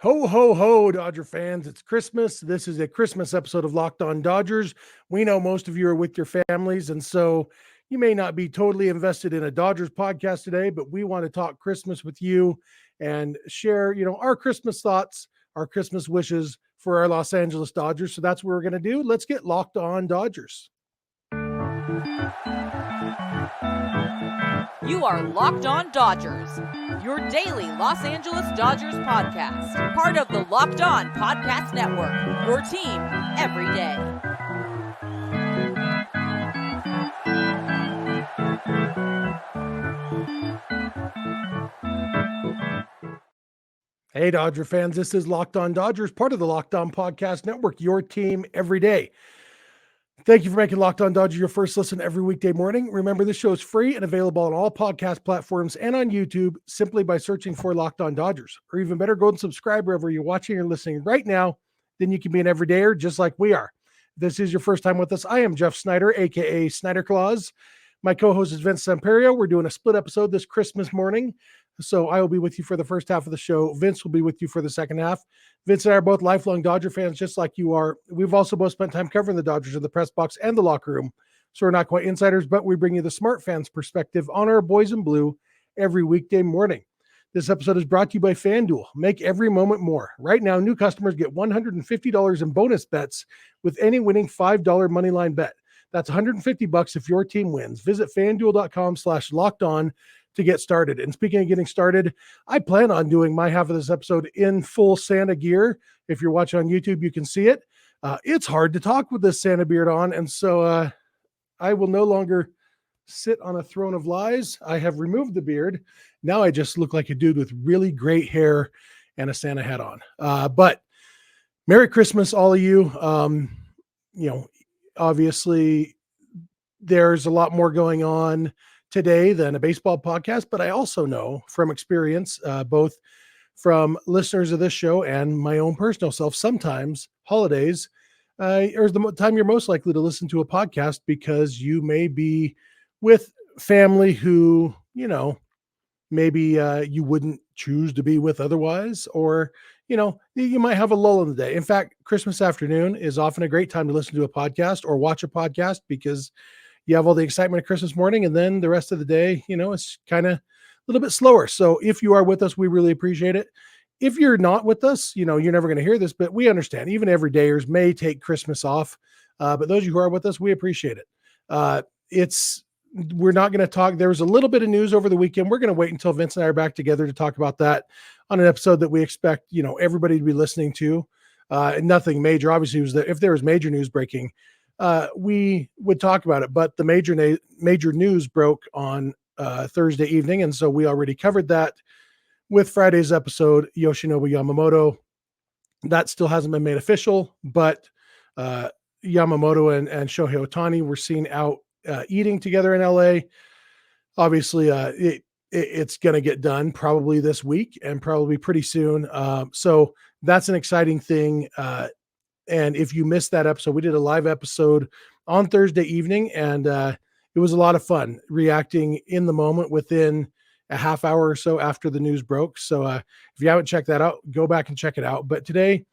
Ho, ho, ho, Dodger fans. It's Christmas. This is a Christmas episode of Locked On Dodgers. We know most of you are with your families, and so you may not be totally invested in a Dodgers podcast today, but we want to talk Christmas with you and share, our Christmas thoughts, our Christmas wishes for our Los Angeles Dodgers. So that's what we're going to do. Let's get Locked On Dodgers. You are Locked On Dodgers, your daily Los Angeles Dodgers podcast. Part of the Locked On Podcast Network, your team every day. Hey, Dodger fans, this is Locked On Dodgers, part of the Locked On Podcast Network, your team every day. Thank you for making Locked On Dodgers your first listen every weekday morning. Remember, this show is free and available on all podcast platforms and on YouTube simply by searching for Locked On Dodgers. Or even better, go and subscribe wherever you're watching or listening right now. Then you can be an everydayer just like we are. If this is your first time with us, I am Jeff Snider, a.k.a. Snider Claus. My co-host is Vince Samperio. We're doing a split episode this Christmas morning. So I will be with you for the first half of the show. Vince will be with you for the second half. Vince and I are both lifelong Dodger fans, just like you are. We've also both spent time covering the Dodgers in the press box and the locker room. So we're not quite insiders, but we bring you the smart fans perspective on our boys in blue every weekday morning. This episode is brought to you by FanDuel. Make every moment more. Right now, new customers get $150 in bonus bets with any winning $5 moneyline bet. That's $150 if your team wins. Visit FanDuel.com/lockedon to get started. And speaking of getting started, I plan on doing my half of this episode in full Santa gear. If you're watching on YouTube, you can see it. It's hard to talk with this Santa beard on. And so I will no longer sit on a throne of lies. I have removed the beard. Now I just look like a dude with really great hair and a Santa hat on. But Merry Christmas, all of you. Obviously there's a lot more going on today than a baseball podcast, but I also know from experience, both from listeners of this show and my own personal self, sometimes holidays are the time you're most likely to listen to a podcast because you may be with family who, maybe you wouldn't choose to be with otherwise, or, you might have a lull in the day. In fact, Christmas afternoon is often a great time to listen to a podcast or watch a podcast because you have all the excitement of Christmas morning, and then the rest of the day, it's kind of a little bit slower. So if you are with us, we really appreciate it. If you're not with us, you're never going to hear this, but we understand even everydayers may take Christmas off. But those of you who are with us, we appreciate it. We're not going to talk. There was a little bit of news over the weekend. We're going to wait until Vince and I are back together to talk about that on an episode that we expect, everybody to be listening to. Nothing major. Obviously, if there was major news breaking, we would talk about it, but the major news broke on Thursday evening. And so we already covered that with Friday's episode, Yoshinobu Yamamoto. That still hasn't been made official, but Yamamoto and Shohei Otani were seen out eating together in LA. Obviously, it's going to get done probably this week and probably pretty soon. So that's an exciting thing. And if you missed that episode, we did a live episode on Thursday evening, and it was a lot of fun reacting in the moment within a half hour or so after the news broke. So if you haven't checked that out, go back and check it out. But today,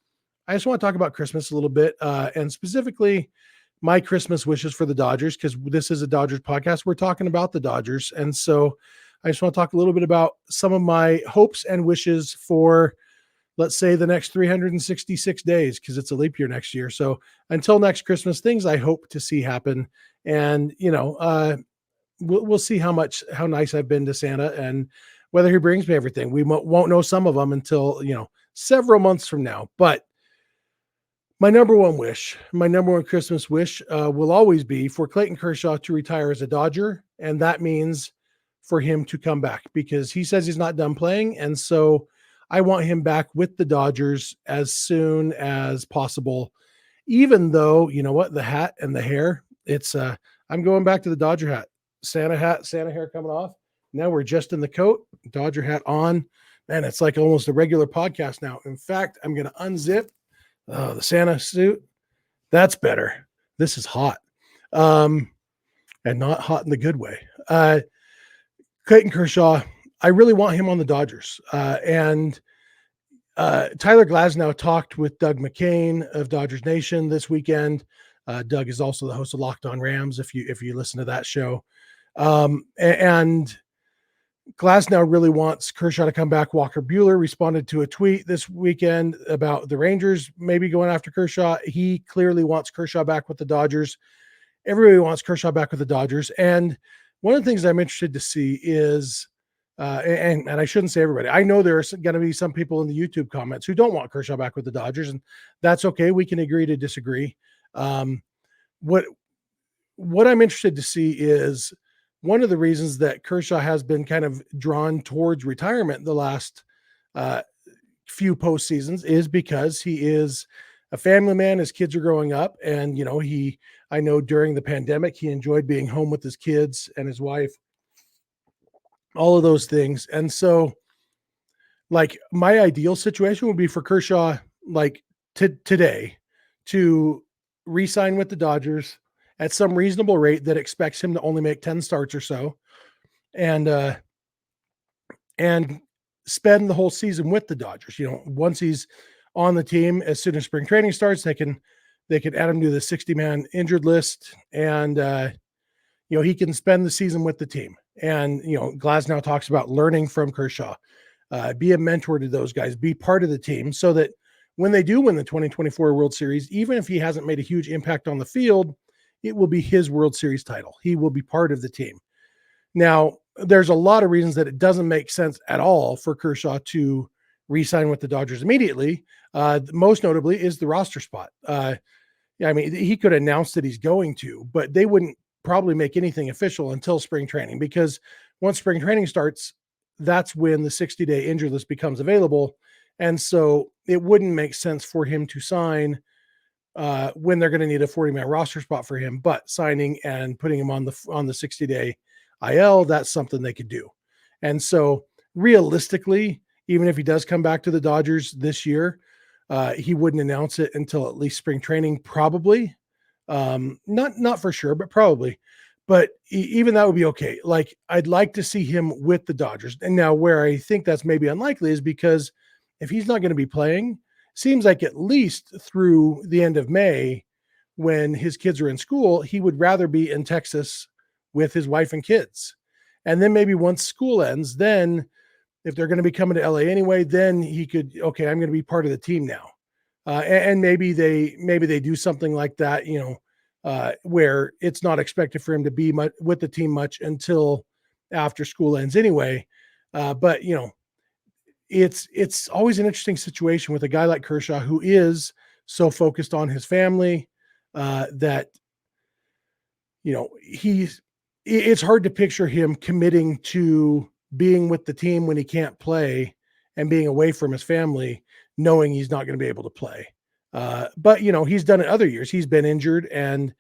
I just want to talk about Christmas a little bit, and specifically my Christmas wishes for the Dodgers, because this is a Dodgers podcast. We're talking about the Dodgers. And so I just want to talk a little bit about some of my hopes and wishes for, let's say, the next 366 days, because it's a leap year next year. So until next Christmas, things I hope to see happen. And, we'll see how nice I've been to Santa and whether he brings me everything. We won't know some of them until, several months from now. But my number one Christmas wish will always be for Clayton Kershaw to retire as a Dodger. And that means for him to come back, because he says he's not done playing. And so I want him back with the Dodgers as soon as possible, even though, the hat and the hair, I'm going back to the Dodger hat, Santa hair coming off. Now we're just in the coat, Dodger hat on. Man, it's like almost a regular podcast now. In fact, I'm going to unzip the Santa suit. That's better. This is hot. And not hot in the good way. Clayton Kershaw, I really want him on the Dodgers. And Tyler Glasnow talked with Doug McCain of Dodgers Nation this weekend. Doug is also the host of Locked On Rams, if you listen to that show. And Glasnow really wants Kershaw to come back. Walker Buehler responded to a tweet this weekend about the Rangers maybe going after Kershaw. He clearly wants Kershaw back with the Dodgers. Everybody wants Kershaw back with the Dodgers. And one of the things I'm interested to see is, and I shouldn't say everybody, I know there's going to be some people in the YouTube comments who don't want Kershaw back with the Dodgers, and that's okay. We can agree to disagree. What I'm interested to see is one of the reasons that Kershaw has been kind of drawn towards retirement the last few postseasons is because he is a family man. His kids are growing up, and I know during the pandemic he enjoyed being home with his kids and his wife, all of those things. And so, like, my ideal situation would be for Kershaw, like today, to re-sign with the Dodgers at some reasonable rate that expects him to only make 10 starts or so, and spend the whole season with the Dodgers. Once he's on the team, as soon as spring training starts, they can add him to the 60-man injured list, and he can spend the season with the team. And Glasnow talks about learning from Kershaw, be a mentor to those guys, be part of the team, so that when they do win the 2024 World Series, even if he hasn't made a huge impact on the field, it will be his World Series title. He will be part of the team. Now, there's a lot of reasons that it doesn't make sense at all for Kershaw to re-sign with the Dodgers immediately. Most notably is the roster spot. He could announce that he's going to, but they wouldn't probably make anything official until spring training, because once spring training starts, that's when the 60-day injury list becomes available. And so it wouldn't make sense for him to sign when they're going to need a 40-man roster spot for him, but signing and putting him on the 60-day IL, that's something they could do. And so realistically, even if he does come back to the Dodgers this year, he wouldn't announce it until at least spring training, probably. Not for sure, but probably. But even that would be okay. Like, I'd like to see him with the Dodgers. And now where I think that's maybe unlikely is because if he's not going to be playing, seems like at least through the end of May, when his kids are in school, he would rather be in Texas with his wife and kids. And then maybe once school ends, then if they're going to be coming to LA anyway, then he could, okay, I'm going to be part of the team now. And maybe they do something like that, where it's not expected for him to be with the team much until after school ends anyway. But it's always an interesting situation with a guy like Kershaw, who is so focused on his family that it's hard to picture him committing to being with the team when he can't play and being away from his family, knowing he's not going to be able to play. But he's done it other years. He's been injured and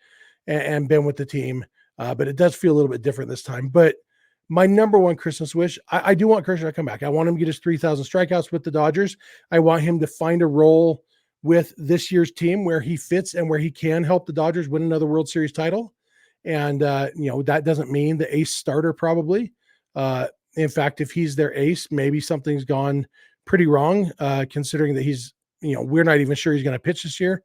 been with the team, but it does feel a little bit different this time. But my number one Christmas wish, I do want Kershaw to come back. I want him to get his 3,000 strikeouts with the Dodgers. I want him to find a role with this year's team where he fits and where he can help the Dodgers win another World Series title. And, that doesn't mean the ace starter probably. In fact, if he's their ace, maybe something's gone pretty wrong, considering that he's, we're not even sure he's going to pitch this year.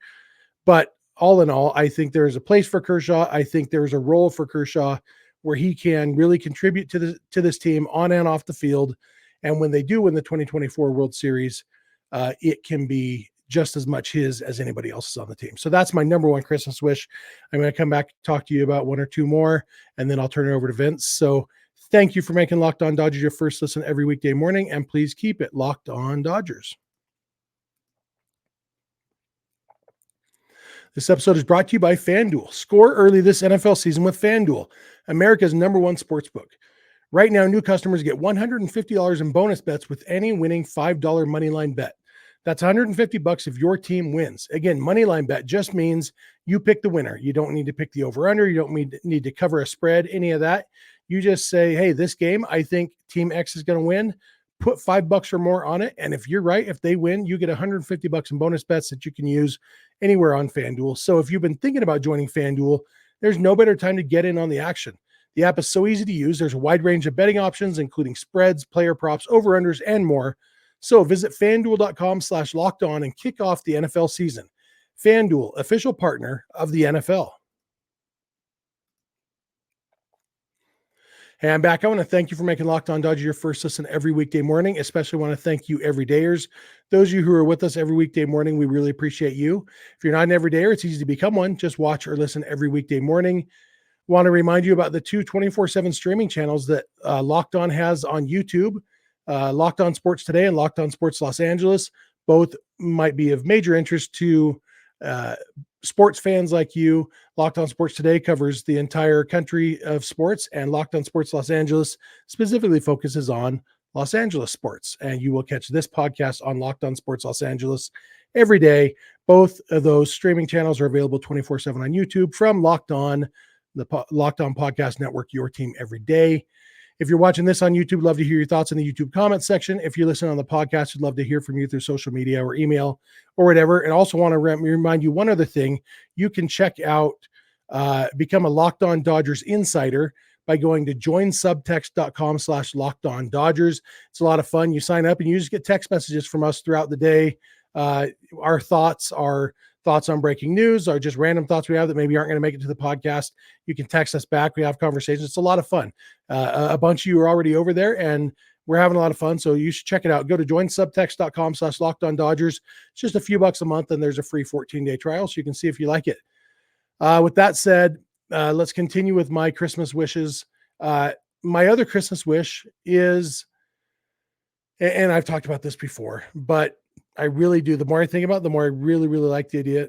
But all in all, I think there's a place for Kershaw. I think there's a role for Kershaw where he can really contribute to this team on and off the field. And when they do win the 2024 World Series, it can be just as much his as anybody else's on the team. So that's my number one Christmas wish. I'm going to come back, talk to you about one or two more, and then I'll turn it over to Vince. So thank you for making Locked On Dodgers your first listen every weekday morning, and please keep it Locked On Dodgers. This episode is brought to you by FanDuel. Score early this NFL season with FanDuel, America's number one sportsbook. Right now, new customers get $150 in bonus bets with any winning $5 moneyline bet. That's $150 if your team wins. Again, moneyline bet just means you pick the winner. You don't need to pick the over-under. You don't need to cover a spread, any of that. You just say, hey, this game, I think Team X is going to win. Put $5 or more on it. And if you're right, if they win, you get $150 in bonus bets that you can use anywhere on FanDuel. So if you've been thinking about joining FanDuel, there's no better time to get in on the action. The app is so easy to use. There's a wide range of betting options, including spreads, player props, over-unders, and more. So visit FanDuel.com/lockedon and kick off the NFL season. FanDuel, official partner of the NFL. Hey, I'm back. I want to thank you for making Locked On Dodgers your first listen every weekday morning. Especially want to thank you everydayers. Those of you who are with us every weekday morning, we really appreciate you. If you're not an everydayer, it's easy to become one. Just watch or listen every weekday morning. Want to remind you about the two 24/7 streaming channels that Locked On has on YouTube, Locked On Sports Today and Locked On Sports Los Angeles. Both might be of major interest to sports fans like you. Locked On Sports Today covers the entire country of sports, and Locked On Sports Los Angeles specifically focuses on Los Angeles sports. And you will catch this podcast on Locked On Sports Los Angeles every day. Both of those streaming channels are available 24/7 on YouTube from Locked On, the Locked On Podcast Network, your team every day. If you're watching this on YouTube, love to hear your thoughts in the YouTube comments section. If you're listening on the podcast, we'd love to hear from you through social media or email or whatever. And also want to remind you one other thing. You can check out, become a Locked On Dodgers insider by going to joinsubtext.com/LockedOnDodgers. It's a lot of fun. You sign up and you just get text messages from us throughout the day. Our thoughts on breaking news, or just random thoughts we have that maybe aren't going to make it to the podcast. You can text us back. We have conversations. It's a lot of fun. A bunch of you are already over there and we're having a lot of fun. So you should check it out. Go to joinsubtext.com/LockedOnDodgers. It's just a few bucks a month and there's a free 14-day trial. So you can see if you like it. With that said, let's continue with my Christmas wishes. My other Christmas wish is, and I've talked about this before, but I really do. The more I think about it, the more I really, really like the idea.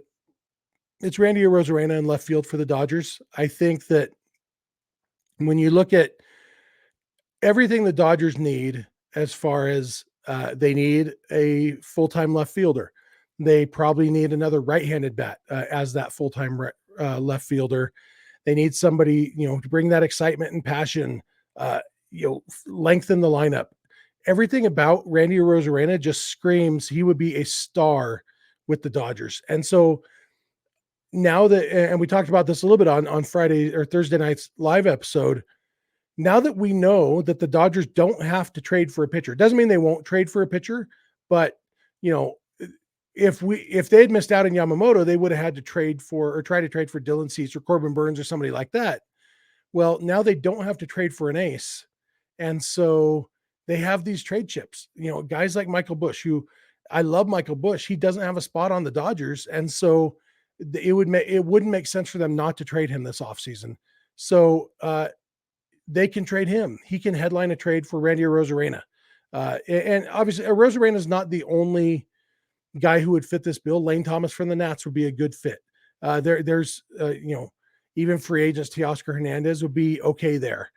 It's Randy Arozarena in left field for the Dodgers. I think that when you look at everything the Dodgers need, as far as they need a full-time left fielder, they probably need another right-handed bat as that full-time left fielder. They need somebody, to bring that excitement and passion, lengthen the lineup. Everything about Randy Arozarena just screams he would be a star with the Dodgers. And so now that, and we talked about this a little bit on Friday or Thursday night's live episode, now that we know that the Dodgers don't have to trade for a pitcher, doesn't mean they won't trade for a pitcher, but if they had missed out on Yamamoto, they would have had to trade for, or try to trade for Dylan Cease or Corbin Burns or somebody like that. Well, now they don't have to trade for an ace. And so they have these trade chips, guys like Michael Busch, who I love Michael Busch. He doesn't have a spot on the Dodgers. And so it wouldn't make sense for them not to trade him this offseason. So they can trade him. He can headline a trade for Randy Arozarena. And obviously Arozarena is not the only guy who would fit this bill. Lane Thomas from the Nats would be a good fit. There's even free agents, Teoscar Hernandez would be okay there.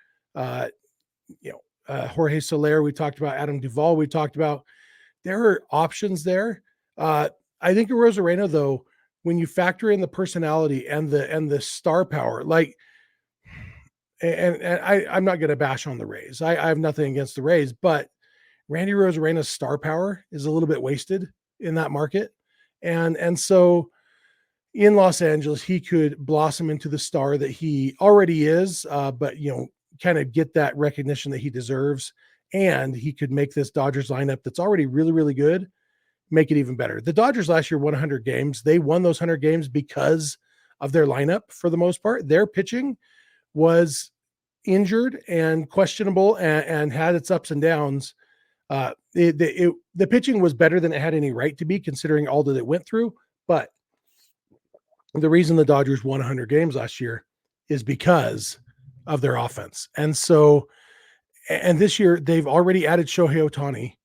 Jorge Soler, we talked about. Adam Duvall, we talked about. There are options there. I think Arozarena, though, when you factor in the personality and the star power, I'm not going to bash on the Rays. I have nothing against the Rays, but Randy Arozarena's star power is a little bit wasted in that market. And so in Los Angeles, he could blossom into the star that he already is, but, kind of get that recognition that he deserves. And he could make this Dodgers lineup that's already really, really good, make it even better. The Dodgers last year won 100 games. They won those 100 games because of their lineup for the most part. Their pitching was injured and questionable and had its ups and downs. The pitching was better than it had any right to be, considering all that it went through. But the reason the Dodgers won 100 games last year is because of their offense. And so, and this year they've already added Shohei Otani.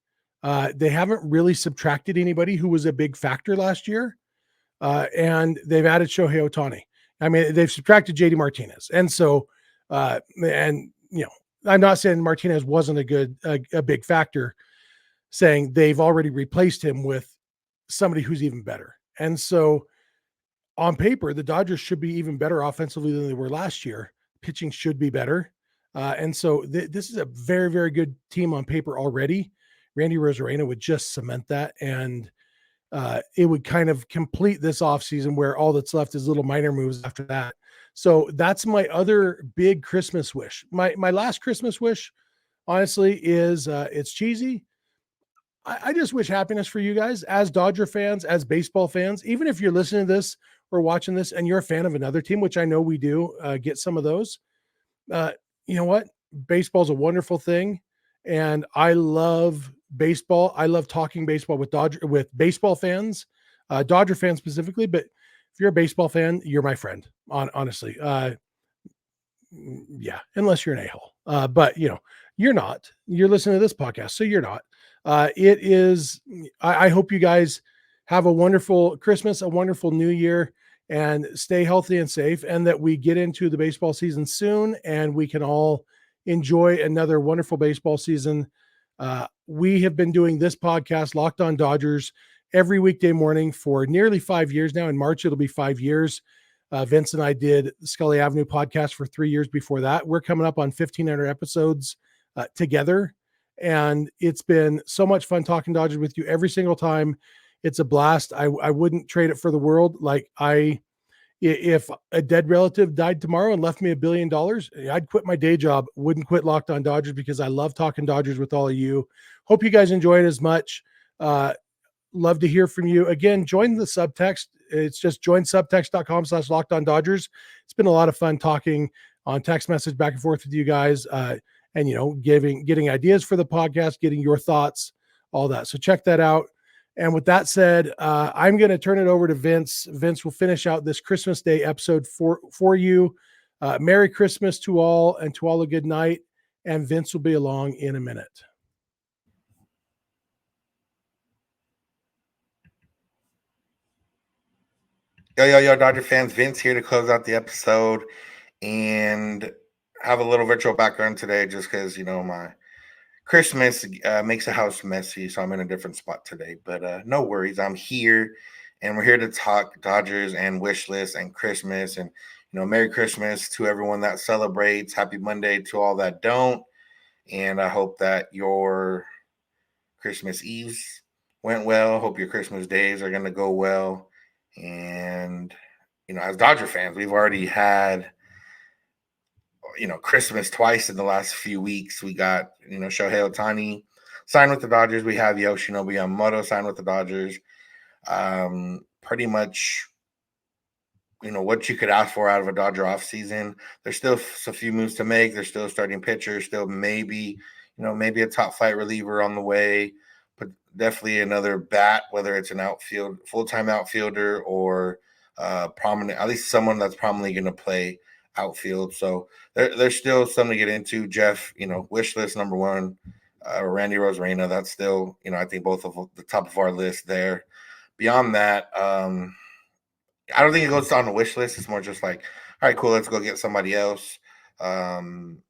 They haven't really subtracted anybody who was a big factor last year. And they've added Shohei Otani. I mean, they've subtracted JD Martinez. And so, I'm not saying Martinez wasn't a big factor, saying they've already replaced him with somebody who's even better. And so on paper, the Dodgers should be even better offensively than they were last year. Pitching should be better. And so this is a very, very good team on paper already. Randy Arozarena would just cement that. And it would kind of complete this offseason where all that's left is little minor moves after that. So that's my other big Christmas wish. My last Christmas wish, honestly, is it's cheesy. I just wish happiness for you guys as Dodger fans, as baseball fans. Even if you're listening to this or watching this and you're a fan of another team, which I know we do get some of those, uh, you know what? Baseball's a wonderful thing, and I love baseball. I love talking baseball with baseball fans, Dodger fans specifically. But if you're a baseball fan, you're my friend. Honestly, yeah, unless you're an a-hole. But you're not. You're listening to this podcast, so you're not. It is. I hope you guys have a wonderful Christmas, a wonderful New Year, and stay healthy and safe, and that we get into the baseball season soon, and we can all enjoy another wonderful baseball season. We have been doing this podcast, Locked On Dodgers, every weekday morning for nearly 5 years now. In March, it'll be 5 years. Vince and I did the Scully Avenue podcast for 3 years before that. We're coming up on 1,500 episodes together. And it's been so much fun talking Dodgers with you every single time. It's a blast. I wouldn't trade it for the world. Like if a dead relative died tomorrow and left me $1 billion, I'd quit my day job, wouldn't quit Locked On Dodgers, because I love talking Dodgers with all of you. Hope you guys enjoy it as much. Love to hear from you. Again, join the subtext. It's just joinsubtext.com/Locked On Dodgers. It's been a lot of fun talking on text message back and forth with you guys. And getting ideas for the podcast, getting your thoughts, all that. So check that out. And with that said, I'm going to turn it over to Vince. Vince will finish out this Christmas Day episode for you. Merry Christmas to all, and to all a good night. And Vince will be along in a minute. Yo, Dodger fans, Vince here to close out the episode and have a little virtual background today just because, my Christmas makes the house messy, so I'm in a different spot today. But no worries, I'm here, and we're here to talk Dodgers and wish lists and Christmas. And, Merry Christmas to everyone that celebrates. Happy Monday to all that don't. And I hope that your Christmas Eves went well. Hope your Christmas days are going to go well. And, as Dodger fans, we've already had, Christmas twice in the last few weeks. We got, Shohei Otani signed with the Dodgers. We have Yoshinobu Yamamoto signed with the Dodgers. Pretty much, what you could ask for out of a Dodger offseason. There's still a few moves to make. There's still starting pitchers, still maybe a top flight reliever on the way. But definitely another bat, whether it's an full-time outfielder or prominent, at least someone that's prominently going to play outfield. So there's still something to get into. Jeff, wish list number one, Randy Rosarena. That's still, I think both of the top of our list there. Beyond that, I don't think it goes on the wish list. It's more just like, all right, cool, let's go get somebody else and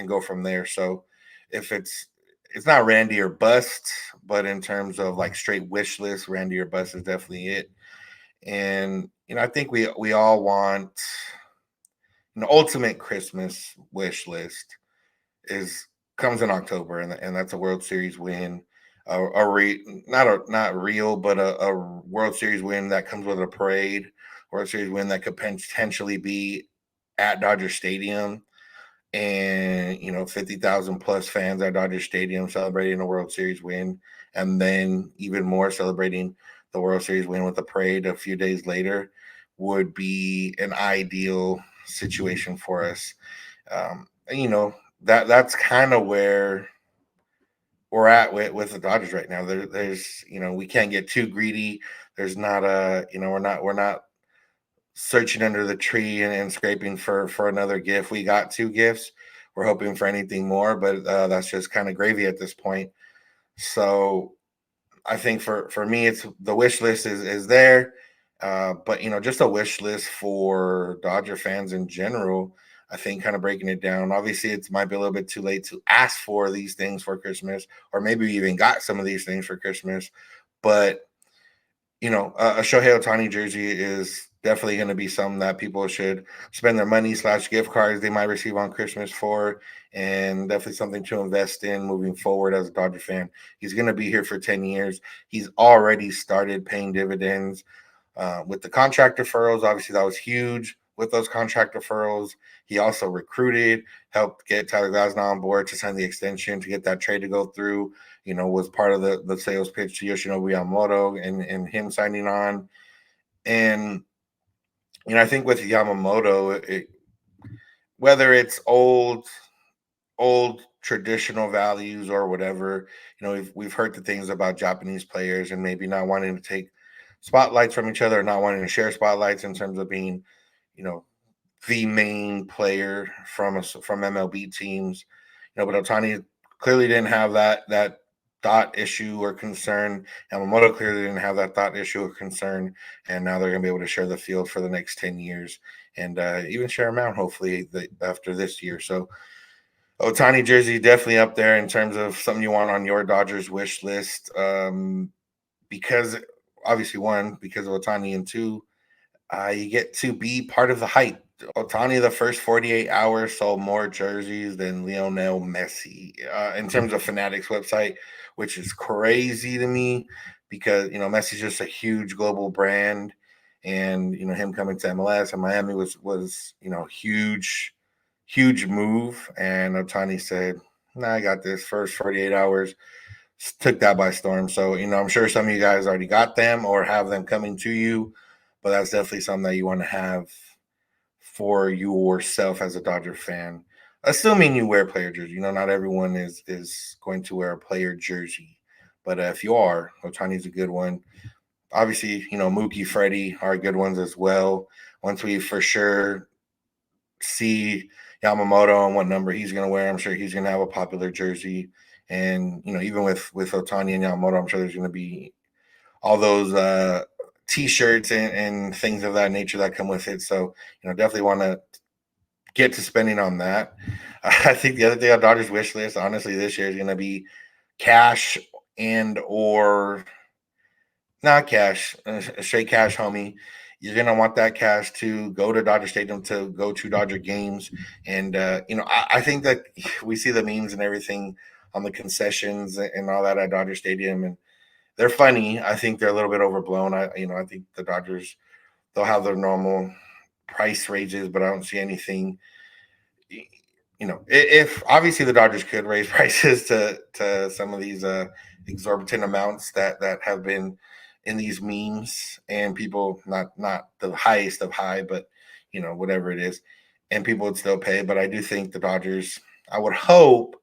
go from there. So if it's not Randy or bust, but in terms of like straight wish list, Randy or bust is definitely it. And, I think we all want an ultimate Christmas wish list comes in October, and that's a World Series win, not real, but a World Series win that comes with a parade, World Series win that could potentially be at Dodger Stadium. And 50,000 plus fans at Dodger Stadium celebrating a World Series win, and then even more celebrating the World Series win with a parade a few days later would be an ideal situation for us. That's kind of where we're at with the Dodgers right now. There's we can't get too greedy. There's not we're not searching under the tree and scraping for another gift. We got 2 gifts. We're hoping for anything more, but that's just kind of gravy at this point. So I think for me, it's the wish list is there. But just a wish list for Dodger fans in general. I think kind of breaking it down. Obviously, it might be a little bit too late to ask for these things for Christmas, or maybe we even got some of these things for Christmas. But a Shohei Otani jersey is definitely going to be something that people should spend their money / gift cards they might receive on Christmas for, and definitely something to invest in moving forward as a Dodger fan. He's going to be here for 10 years. He's already started paying dividends with the contract deferrals. Obviously, that was huge. With those contract deferrals, he also recruited, helped get Tyler Glasnow on board to sign the extension, to get that trade to go through. was part of the sales pitch to Yoshinobu Yamamoto and him signing on. And, I think with Yamamoto, whether it's old traditional values or whatever, we've heard the things about Japanese players and maybe not wanting to take spotlights from each other, not wanting to share spotlights in terms of being, the main player from MLB teams. But Otani clearly didn't have that thought issue or concern. Yamamoto clearly didn't have that thought issue or concern, and now they're going to be able to share the field for the next 10 years and even share a mound hopefully after this year. So Otani jersey definitely up there in terms of something you want on your Dodgers wish list, because obviously, one, because of Otani, and two, you get to be part of the hype. Otani, the first 48 hours, sold more jerseys than Lionel Messi in terms of Fanatics website, which is crazy to me because, Messi's just a huge global brand. And, him coming to MLS and Miami was huge move. And Otani said, nah, I got this first 48 hours. Took that by storm. So, I'm sure some of you guys already got them or have them coming to you, but that's definitely something that you want to have for yourself as a Dodger fan, assuming you wear player jersey. Not everyone is going to wear a player jersey, but if you are, Otani's a good one. Obviously, Mookie, Freddie are good ones as well. Once we for sure see Yamamoto and what number he's going to wear, I'm sure he's going to have a popular jersey. And, even with Otani and Yamamoto, I'm sure there's going to be all those T-shirts and things of that nature that come with it. So, definitely want to get to spending on that. I think the other thing on Dodgers wish list, honestly, this year is going to be cash or not cash, straight cash, homie. You're going to want that cash to go to Dodger Stadium, to go to Dodger games. And, I think that we see the memes and everything on the concessions and all that at Dodger Stadium. And they're funny. I think they're a little bit overblown. I think the Dodgers, they'll have their normal price ranges, but I don't see anything. If obviously the Dodgers could raise prices to some of these exorbitant amounts that have been in these memes, and people not the highest of high, but whatever it is, and people would still pay. But I do think the Dodgers, I would hope,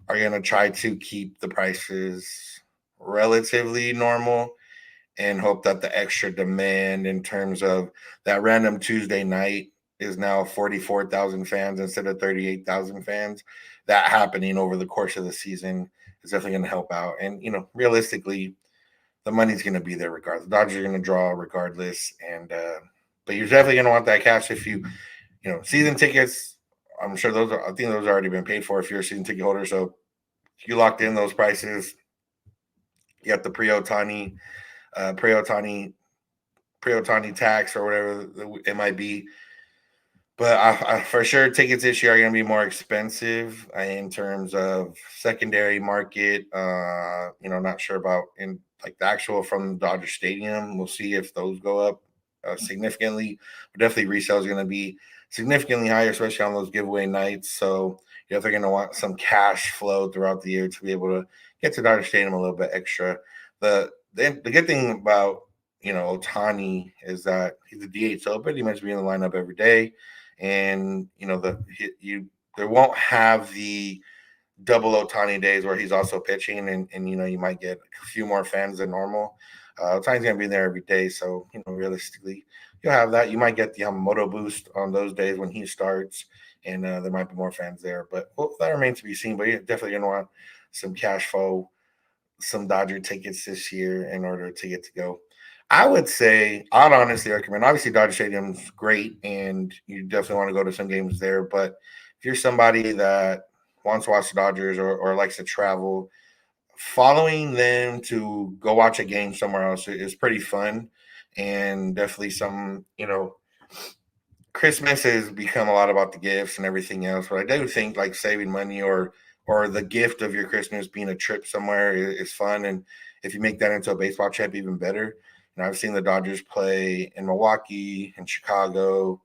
are going to try to keep the prices relatively normal and hope that the extra demand in terms of that random Tuesday night is now 44,000 fans instead of 38,000 fans. That happening over the course of the season is definitely going to help out. And, realistically, the money's going to be there regardless. The Dodgers are going to draw regardless. And, but you're definitely going to want that cash if season tickets. I think those have already been paid for if you're a season ticket holder. So you locked in those prices. You got the pre-Otani tax or whatever it might be. But I for sure tickets this year are going to be more expensive in terms of secondary market. Not sure about in like the actual from Dodger Stadium. We'll see if those go up significantly. But definitely resale is going to be significantly higher, especially on those giveaway nights. So you're definitely going to want some cash flow throughout the year to be able to get to Dodger Stadium a little bit extra. The good thing about Otani is that he's a DH, so pretty much be in the lineup every day, and there won't have the double Otani days where he's also pitching, and you might get a few more fans than normal. Otani's gonna be there every day, so realistically you'll have that. You might get the Yamamoto boost on those days when he starts, and there might be more fans there, but that remains to be seen. But you're definitely gonna want some cash flow, some Dodger tickets this year in order to get to go. I'd honestly recommend, obviously Dodger Stadium's great and you definitely want to go to some games there, but if you're somebody that wants to watch the Dodgers or likes to travel, following them to go watch a game somewhere else is pretty fun, and definitely some, Christmas has become a lot about the gifts and everything else, but I do think like saving money or the gift of your Christmas being a trip somewhere is fun. And if you make that into a baseball trip, even better. I've seen the Dodgers play in Milwaukee, in Chicago,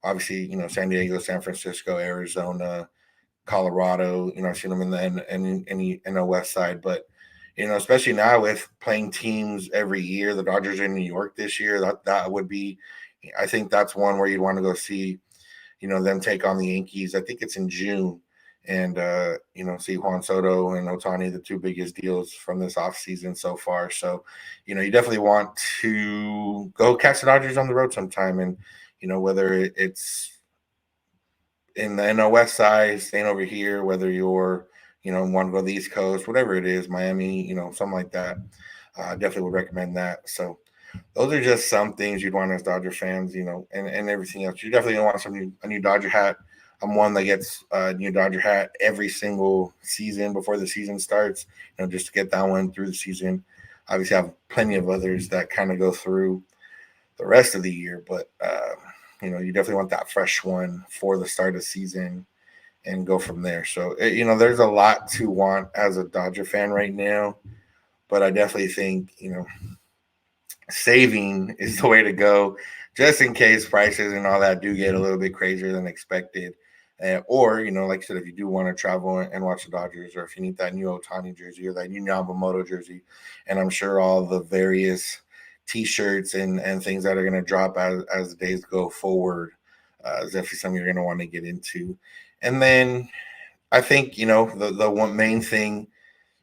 obviously, San Diego, San Francisco, Arizona, Colorado. I've seen them in the West side, but especially now with playing teams every year. The Dodgers are in New York this year. That would be, I think that's one where you'd want to go see, them take on the Yankees. I think it's in June. And, see Juan Soto and Otani, the two biggest deals from this offseason so far. So, you definitely want to go catch the Dodgers on the road sometime. And, whether it's in the NL West side, staying over here, whether you're, want to go to the East Coast, whatever it is, Miami, something like that. I definitely would recommend that. So those are just some things you'd want as Dodger fans, and everything else. You definitely want a new Dodger hat. I'm one that gets a new Dodger hat every single season before the season starts, just to get that one through the season. Obviously, I have plenty of others that kind of go through the rest of the year, but, you definitely want that fresh one for the start of the season and go from there. So, there's a lot to want as a Dodger fan right now, but I definitely think, saving is the way to go, just in case prices and all that do get a little bit crazier than expected. Or, like I said, if you do want to travel and watch the Dodgers, or if you need that new Otani jersey or that new Yamamoto jersey, and I'm sure all the various T-shirts and things that are going to drop as the days go forward, is definitely something you're going to want to get into. And then I think, the one main thing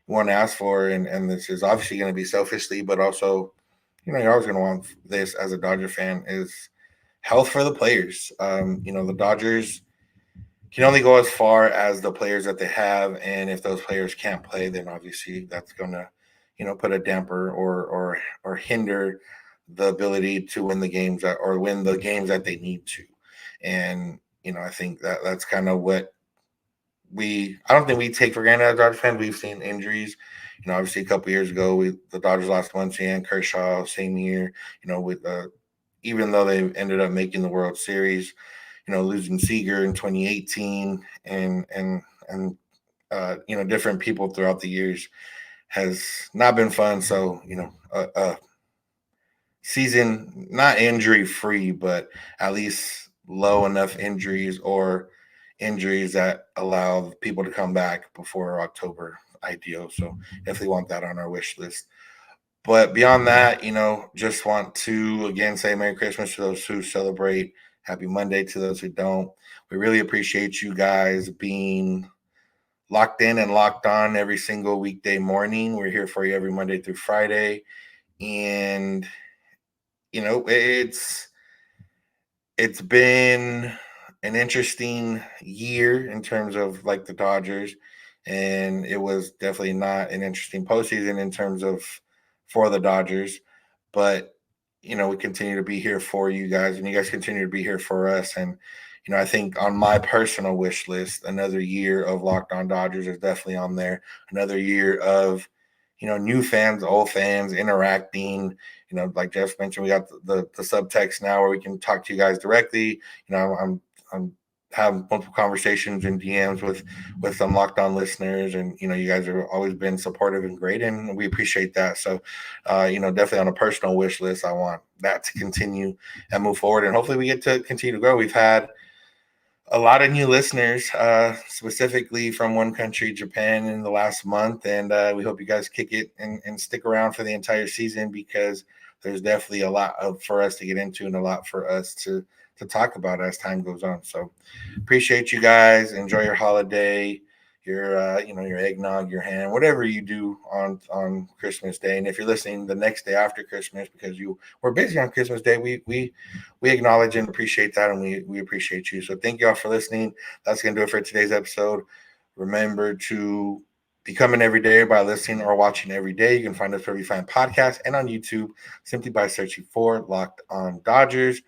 you want to ask for, and this is obviously going to be selfishly, but also, you're always going to want this as a Dodger fan, is health for the players. The Dodgers can only go as far as the players that they have, and if those players can't play, then obviously that's going to, put a damper or hinder the ability to win the games that they need to. And I think that's kind of what I don't think we take for granted as Dodgers fans. We've seen injuries. Obviously a couple years ago, the Dodgers lost Muncy, Kershaw, same year. With even though they ended up making the World Series, losing Seager in 2018 and different people throughout the years has not been fun. So, season, not injury free, but at least low enough injuries or injuries that allow people to come back before October ideal. So definitely want that on our wish list. But beyond that, just want to again say Merry Christmas to those who celebrate. Happy Monday to those who don't. We really appreciate you guys being locked in and locked on every single weekday morning. We're here for you every Monday through Friday. And, it's been an interesting year in terms of like the Dodgers. And it was definitely not an interesting postseason in terms of for the Dodgers. But, we continue to be here for you guys, and you guys continue to be here for us. And, I think on my personal wish list, another year of Locked On Dodgers is definitely on there. Another year of, new fans, old fans interacting. Like Jeff mentioned, we got the subtext now where we can talk to you guys directly. I'm having multiple conversations and DMs with some Locked On listeners, and you guys have always been supportive and great, and we appreciate that. So, definitely on a personal wish list, I want that to continue and move forward, and hopefully we get to continue to grow. We've had a lot of new listeners, specifically from one country, Japan, in the last month. And we hope you guys kick it and stick around for the entire season, because there's definitely a lot for us to get into and a lot for us to talk about as time goes on. So appreciate you guys. Enjoy your holiday, your your eggnog, your ham, whatever you do on Christmas Day. And if you're listening the next day after Christmas because you were busy on Christmas Day, we acknowledge and appreciate that, and we appreciate you. So thank you all for listening. That's gonna do it for today's episode. Remember to become an everyday by listening or watching every day. You can find us wherever you find podcasts and on YouTube simply by searching for Locked On Dodgers.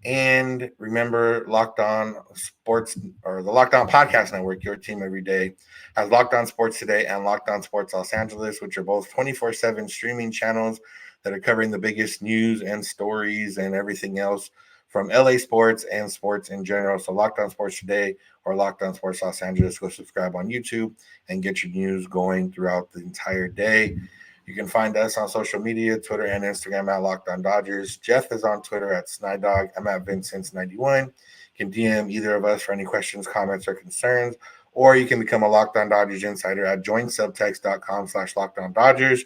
And remember, Locked On Sports, or the Locked On Podcast Network, your team every day, has Locked On Sports Today and Locked On Sports Los Angeles, which are both 24/7 streaming channels that are covering the biggest news and stories and everything else from LA sports and sports in general. So Locked On Sports Today or Locked On Sports Los Angeles, go subscribe on YouTube and get your news going throughout the entire day. You can find us on social media, Twitter and Instagram at Locked On Dodgers. Jeff is on Twitter at Snider. I'm at Vincent91. You can DM either of us for any questions, comments, or concerns, or you can become a Locked On Dodgers insider at joinsubtext.com/LockedOnDodgers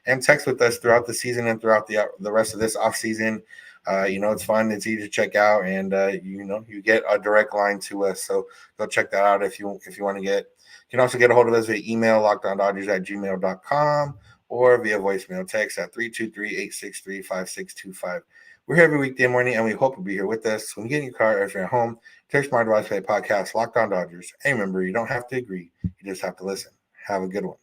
and text with us throughout the season and throughout the rest of this offseason. It's fun. It's easy to check out, and you get a direct line to us. So go check that out if you want to get. You can also get a hold of us via email, lockedondodgers@gmail.com, or via voicemail text at 323-863-5625. We're here every weekday morning, and we hope you'll be here with us. When you get in your car or if you're at home, text my device play podcast, Locked On Dodgers. And remember, you don't have to agree. You just have to listen. Have a good one.